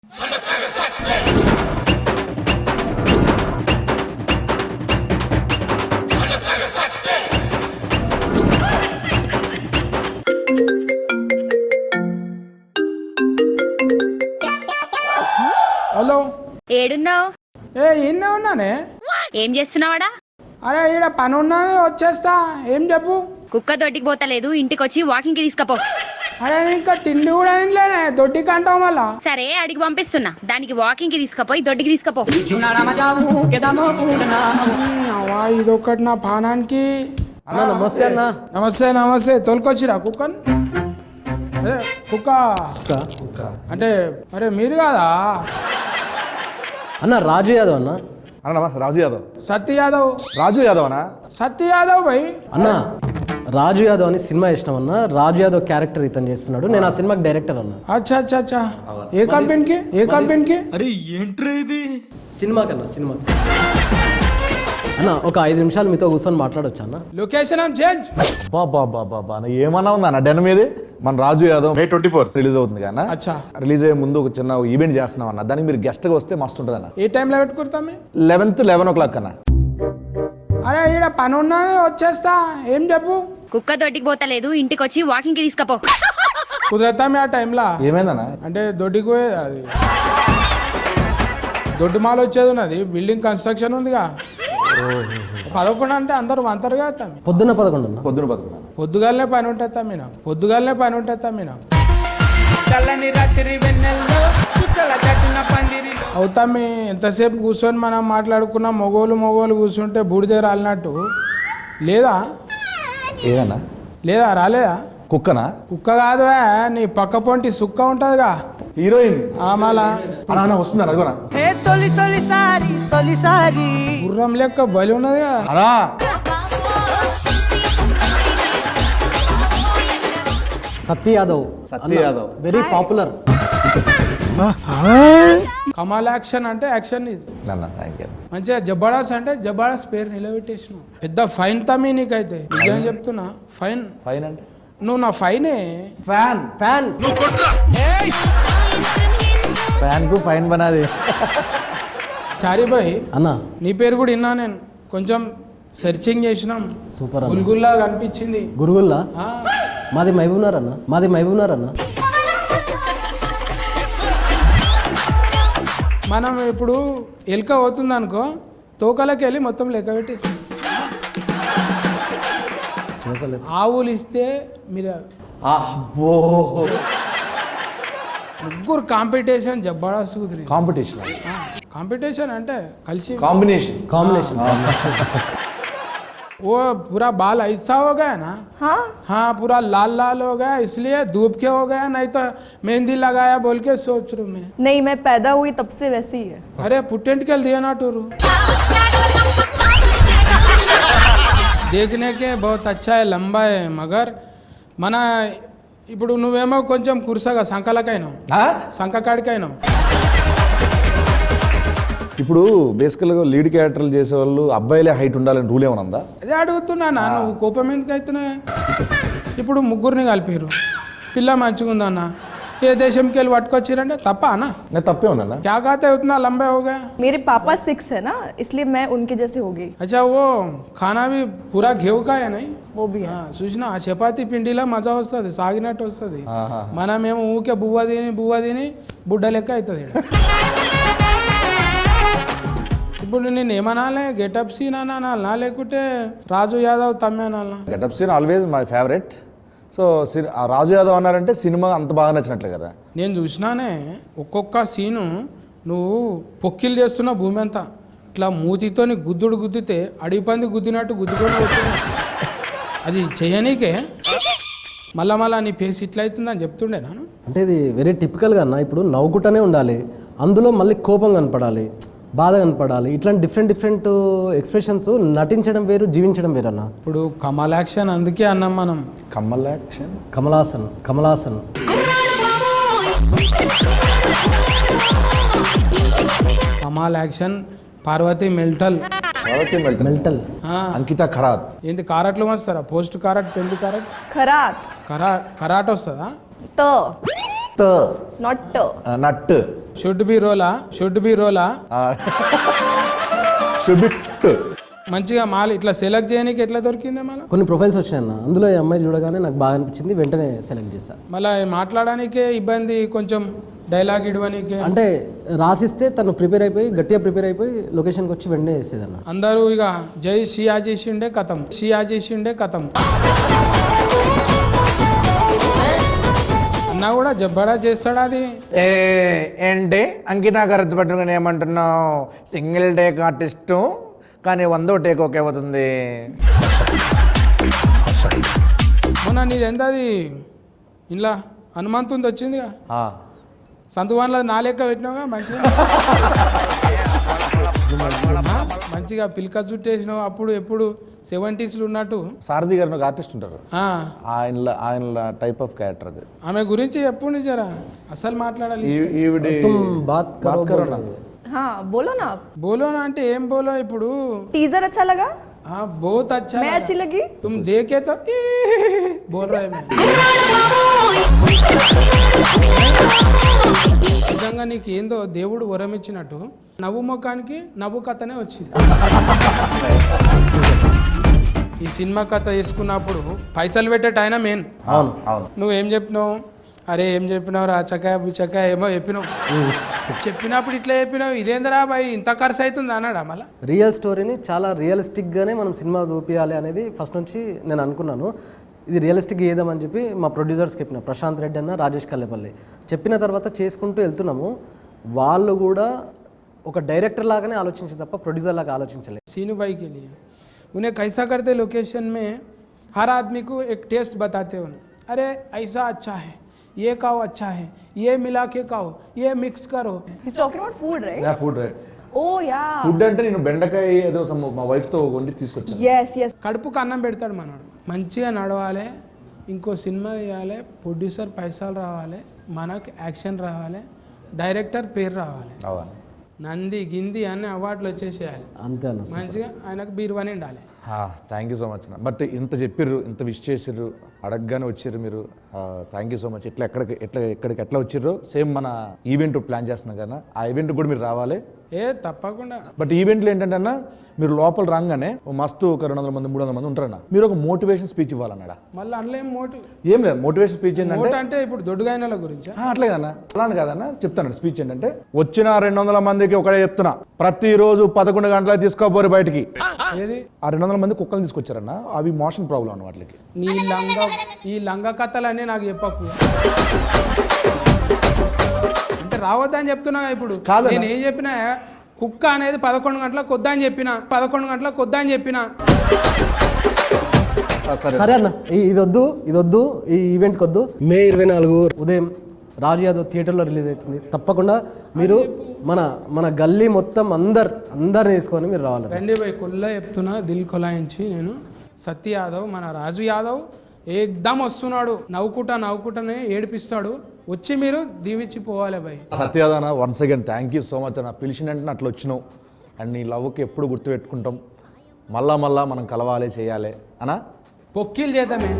Hello, ఏడున్నావు? ఈయనే ఉన్నానే. ఏం చేస్తున్నావాడా? అరే ఈడ పని ఉన్నది, వచ్చేస్తా. ఏం చెప్పు. కుక్క దొడ్డికి పోతలేదు, ఇంటికి వచ్చి వాకింగ్ కి తీసుకపో. అరే ఇంకా తిండి కూడా తినలేనే, దొడ్డికి అంటావు మళ్ళా. సరే అడిగి పంపిస్తున్నా, దానికి వాకింగ్ కి తీసుకపోయి దొడ్డికి తీసుకపో. ఇదొకటి నా పానానికి. అన్న నమస్తే అన్న. నమస్తే నమస్తే. తోలుకొచ్చిరా కుక్కను? అదే కుక్క అంటే అరే మీరు కాదా అన్న? రాజు యాదవ్ అన్న. అన్న రాజు యాదవ్. సత్య యాదవ్. రాజు యాదవ్ అన్న. సత్య యాదవ్ భయ్. అన్న రాజు యాదవ్ అని సినిమా ఇష్టం అన్న. రాజు యాదవ్ క్యారెక్టర్ ఇతను చేస్తున్నాడు. నేను ఆ సినిమాకి డైరెక్టర్ అన్న. అచ్చా అచ్చా అచ్చా. ఏ కంపెనీకి? ఏ కంపెనీకి? అరే ఏంట్రా ఇది? సినిమాకి అన్న, సినిమాకి. అన్న ఒక 5 నిమిషాలు మీతో కూర్చొని మాట్లాడొచ్చా అన్న? Location change. బాబా ఏమన్నా ఉందా అన్న డెన్ మీది? మన రాజు యాదవ్ May 24 రిలీజ్ అవుతుంది కదా. అచ్చా. రిలీజ్ అయ్యే ముందు ఒక చిన్న ఈవెంట్ చేస్తున్నాం అన్న. దానికి మీరు గెస్ట్ గా వస్తే మస్తు ఉంటుంది అన్న. ఏ టైంలో పెట్టుకుంటామే? 11 o'clock అన్న. అరే ఈడ పని ఉన్నది, వచ్చేస్తా. ఏం చెప్పు. కుక్క దొడ్డికి పోతలేదు, ఇంటికి వచ్చి వాకింగ్ కి తీసుకపో. కుదరతామే ఆ టైంలో. ఏమైందన్న? అంటే దొడ్డికి పోయే అది దొడ్డు మాల వచ్చేది ఉన్నది, బిల్డింగ్ కన్స్ట్రక్షన్ ఉందిగా. 11 అంటే అందరూ అంతరుగా అవుతాం. పొద్దున్న 11 అన్న. పొద్దున 11. పొద్దుగాలనే పని ఉంటుంది మీనా, పొద్దుగాలనే పని ఉంటుంది మీనా. అవుతామి. ఎంతసేపు కూర్చొని మనం మాట్లాడుకున్న మొగోలు కూర్చుంటే బూడిద రాలినట్టు. లేదా ఏదన్నా? లేదా రాలేదా? కుక్కనా? కుక్క కాదు, నీ పక్క పొంటి సుక్క ఉంటుందిగా, హీరోయిన్. మళ్ళా వస్తుంది అదగోనా? గుర్రం లెక్క బలి ఉన్నది కదా. అనా సత్య యాదవ్. సత్య యాదవ్ వెరీ పాపులర్. కమాల్ యాక్షన్ అంటే యాక్షన్ ఇది. మంచిగా జబర్దస్త్ అంటే జబర్దస్త్ పేరు నిలబెట్టేసినావు. పెద్ద ఫైన్ తమ్మి నీకైతే, నిజం చెప్తున్నా. ఫైన్. ఫైన్ అంటే నువ్వు నా ఫైనే. ఫ్యాన్. ఫ్యాన్. ఫ్యాన్ కు ఫైన్ బనాది. చారిబాయ్ అన్న నీ పేరు కూడా విన్నా నేను. కొంచెం సెర్చింగ్ చేసినాం. సూపర్ అన్న. గుల్గుల్లా కనిపించింది. గురుగుల్లా? మాది మహబూబ్నగర్ అన్న. మాది మహబూబ్నగర్ అన్న. మనం ఇప్పుడు ఎలుక పోతుంది అనుకో, తోకలకి వెళ్ళి మొత్తం లెక్క పెట్టేసి ఆవులు ఇస్తే మీరు ముగ్గురు కాంపిటీషన్ జబర్దస్త్ కుదిరి. కాంపిటీషన్ అంటే కలిసి కాంబినేషన్. वो पूरा बाल ऐसा हो गया ना. हाँ पूरा लाल लाल हो गया, इसलिए धूप के हो गया. नहीं तो मेहंदी लगाया बोल के सोच रू मैं. नहीं, मैं पैदा हुई तब से वैसी ही है. अरे पुटेंट के दिया ना टूरू. देखने के बहुत अच्छा है, लंबा है, मगर मना ఇప్పుడు నువ్వేమో కొంచెం కుర్సగా సంకలకైనావు, సంకకాడికైనావు. ఇప్పుడు బేసికల్గా లీడ్ క్యారెక్టర్లు చేసేవాళ్ళు అబ్బాయిలే హైట్ ఉండాలని రూల్ ఏమైనా ఉందా? అదే అడుగుతున్నా. నువ్వు కోపం ఎందుకు అవుతున్నాయి? ఇప్పుడు ముగ్గురిని కలిపారు, పిల్ల మంచిగా ఉందన్న, ఏ దేశంకి వెళ్ళి పట్టుకొచ్చారంటే తప్ప అన్న? తప్పే ఉందన్న. क्या कहते हैं उतना लंबे हो गए? मेरे पापा 6 है ना, इसलिए मैं उनके जैसे हो गई. अच्छा वो खाना भी पूरा घेव का है नहीं? वो भी है. చూసినా ఆ చపాతీ పిండిలో మజా వస్తుంది, సాగినట్టు వస్తుంది. మనమేమో ఊకే బువ్వ తిని బుడ్డ లెక్క అవుతుంది. ఇప్పుడు నేను ఏమనాలే, గెటప్ సీన్ అనాలనా లేకుంటే రాజు యాదవ్ తమ్మే అనాలనా? Getup Seenu always my favourite. So Raju Yadav అన్నారంటే సినిమా అంత బాగా నచ్చినట్లే కదా. నేను చూసినానే ఒక్కొక్క సీను నువ్వు పొక్కిలు చేస్తున్న భూమి అంతా ఇట్లా మూతితోని గుద్దితే అడిగి పంది గుద్దినట్టు గుద్దుకొని పోతుంది. అది చేయనీకే మళ్ళా నీ ఫేస్ ఇట్లా అవుతుందని చెప్తుండే నాను. అంటే ఇది వెరీ టిపికల్గా అన్న. ఇప్పుడు నవ్వుకుంటూనే ఉండాలి, అందులో మళ్ళీ కోపం కనపడాలి, బాధ కనపడాలి. ఇట్లాంటి డిఫరెంట్ ఎక్స్ప్రెషన్స్ నటించడం వేరు, జీవించడం వేరు అన్న. ఇప్పుడు కమల్ యాక్షన్ అందుకే అన్నాం మనం. కమల్ యాక్షన్, కమలాసన్. కమల్ యాక్షన్. పార్వతి మెల్టల్. అంకిత ఖరాత్. ఏంటి కారట్లు మార్చుతారా? పోస్ట్ కారట్, పెళ్లి కారట్, खरात. కరాట్ వస్తుందా? तो Not t. Not should be రోలా షుడ్ బి మంచిగా మాల్ ఇట్లా సెలెక్ట్ చేయడానికి ఎట్లా దొరికిందే మళ్ళీ కొన్ని ప్రొఫైల్స్ వచ్చాయన్న, అందులో ఈ అమ్మాయి చూడగానే నాకు బాగా అనిపించింది, వెంటనే సెలెక్ట్ చేశాను. మళ్ళీ మాట్లాడడానికే ఇబ్బంది, కొంచెం డైలాగ్ ఇవ్వడానికే. అంటే రాసిస్తే తను గట్టిగా ప్రిపేర్ అయిపోయి లొకేషన్కి వచ్చి వెంటనే వేసేదన్న. అందరూ ఇక జై షియా చేసిండే కథం అన్నా కూడా జబ్బడా చేస్తాడా అది. ఏంటి అంకిత గారు పట్టుకుని ఏమంటున్నావు? సింగిల్ టేక్ ఆర్టిస్టు కానీ 100వ టేక్ ఓకే అవుతుంది. మొన్న నీది ఎంత అది ఇలా హనుమంతుంది వచ్చిందిగా, సంతువాన్లో నా లెక్క పెట్టినావుగా మంచిగా పిల్క చుట్టేసినావు. అప్పుడు ఎప్పుడు 70s ఉన్నట్టు. సారథి గారు ఒక ఆర్టిస్ట్ ఉంటారు, ఆ, ఆయన టైప్ ఆఫ్ క్యారెక్టర్ అది. ఆమె గురించి ఎప్పుడు జరా అసలు మాట్లాడాలి. ఈవిడి బాత్ కరో నా. हाँ बोलो ना आप. బోలోనా అంటే ఏం బోలో ఇప్పుడు. टीजर अच्छा लगा? हाँ बहुत अच्छा मैं लगा। अच्छी लगी? तुम देखे तो बोल रहे मैं నిజంగా నీకు ఏందో దేవుడు వరం ఇచ్చినట్టు నవ్వు ముఖానికి నవ్వు కథనే వచ్చింది. ఈ సినిమా కథ తీసుకున్నప్పుడు పైసలు పెట్టేట ఆయన మెయిన్. అవును. నువ్వేం చెప్పినావు? అరే ఏం చెప్పినావు రా చకాయ బుచకాయ ఏమో చెప్పినావు. చెప్పినప్పుడు ఇట్లా చెప్పినావు, ఇదేందరా బాయ్ ఇంత ఖర్చు అవుతుంది అన్నాడా మళ్ళా? రియల్ స్టోరీని చాలా రియలిస్టిక్గానే మనం సినిమా చూపించాలి అనేది ఫస్ట్ నుంచి నేను అనుకున్నాను. ఇది రియలిస్టిక్ చేద్దామని చెప్పి మా ప్రొడ్యూసర్స్కి చెప్పిన, ప్రశాంత్ రెడ్డి అన్న, రాజేష్ కల్లేపల్లి చెప్పిన తర్వాత చేసుకుంటూ వెళ్తున్నాము. వాళ్ళు కూడా ఒక డైరెక్టర్ లాగానే ఆలోచించి తప్ప ప్రొడ్యూసర్ లాగా ఆలోచించలేదు. सीनू भाई के लिए उन्हें कैसा करते लोकेशन में हर आदमी को एक टेस्ट बताते हो, अरे ऐसा अच्छा है, ये खाओ अच्छा है, ये मिला के खाओ, ये मिक्स करो. He's talking about food, right? Food Oh yeah. Food అంటే నేను బెండకాయ ఏదో మా వైఫ్తో వండి తీసుకొచ్చాను. Yes, yes. కడుపుకు అన్నం పెడతాడు మనోడు. మంచిగా నడవాలి, ఇంకో సినిమా తీయాలి, ప్రొడ్యూసర్ పైసలు రావాలి, మనకు యాక్షన్ రావాలి, డైరెక్టర్ పేరు రావాలి, నంది గింది అన్ని అవార్డులు వచ్చేసేయాలి. అంతే అన్న. మంచిగా ఆయనకు బీరువాని ఉండాలి. థ్యాంక్ యూ సో మచ్ అన్న. బట్ ఇంత చెప్పిర్రు, ఇంత విష్ చేసిర్రు, అడగగానే వచ్చిర్రు మీరు. Thank you so much. ఎక్కడికి ఎట్లా వచ్చిర్రు సేమ్ మన ఈవెంట్ ప్లాన్ చేస్తున్నాం కదా, ఆ ఈవెంట్ కూడా మీరు రావాలి. తప్పకుండా. బట్ ఈవెంట్లు ఏంటంటే అన్న, మీరు లోపల రాగానే మస్తు ఒక 200 మంది 300 మంది ఉంటారన్న, మీరు ఒక మోటివేషన్ స్పీచ్ ఇవ్వాలన్నాడా? మళ్ళీ అందులో మోటివ్ ఏం లేదు, మోటివేషన్ స్పీచ్ ఏంటంటే అంటే ఇప్పుడు దొడ్డుగాయన గురించి అట్లే కదన్నా, అలానే కాదన్నా, చెప్తాను. స్పీచ్ ఏంటంటే, వచ్చిన 200 మందికి ఒకటే చెప్తున్నా, ప్రతిరోజు 11 గంటలకు తీసుకోపోరు బయటికి. ఏది ఆ 200 మంది కుక్కలు తీసుకొచ్చారన్న, అవి మోషన్ ప్రాబ్లం అన్న వాటికి. ఈ లంగా కథలన్నీ నాకు చెప్పకు. అంటే రావద్దని చెప్తున్నా ఇప్పుడు. నేను ఏం చెప్పినా, కుక్క అనేది 11 గంటలకు వద్దని చెప్పిన. సరే అన్న, ఇది వద్దు, ఈ ఈవెంట్కి వద్దు. మే 24 ఉదయం రాజు యాదవ్ థియేటర్లో రిలీజ్ అవుతుంది. తప్పకుండా మీరు మన గల్లీ మొత్తం అందరిని తీసుకొని మీరు రావాలి. రండి పోయి కొల్ల చెప్తున్నా, దిల్ కొలాయించి నేను. సత్య యాదవ్, మన రాజు యాదవ్ ఏకదమ్ వస్తున్నాడు, నవ్వుకుంటానే ఏడిపిస్తాడు. వచ్చి మీరు దీవించి పోవాలి భయ్. సత్యాదన once again thank you so much అన్న. పిలిచినంటే అట్లా వచ్చినావు, అండ్ నీ లవ్కి ఎప్పుడు గుర్తుపెట్టుకుంటాం. మళ్ళా మనం కలవాలి, చేయాలి అన్నా. పొక్కిలు చేద్దామే.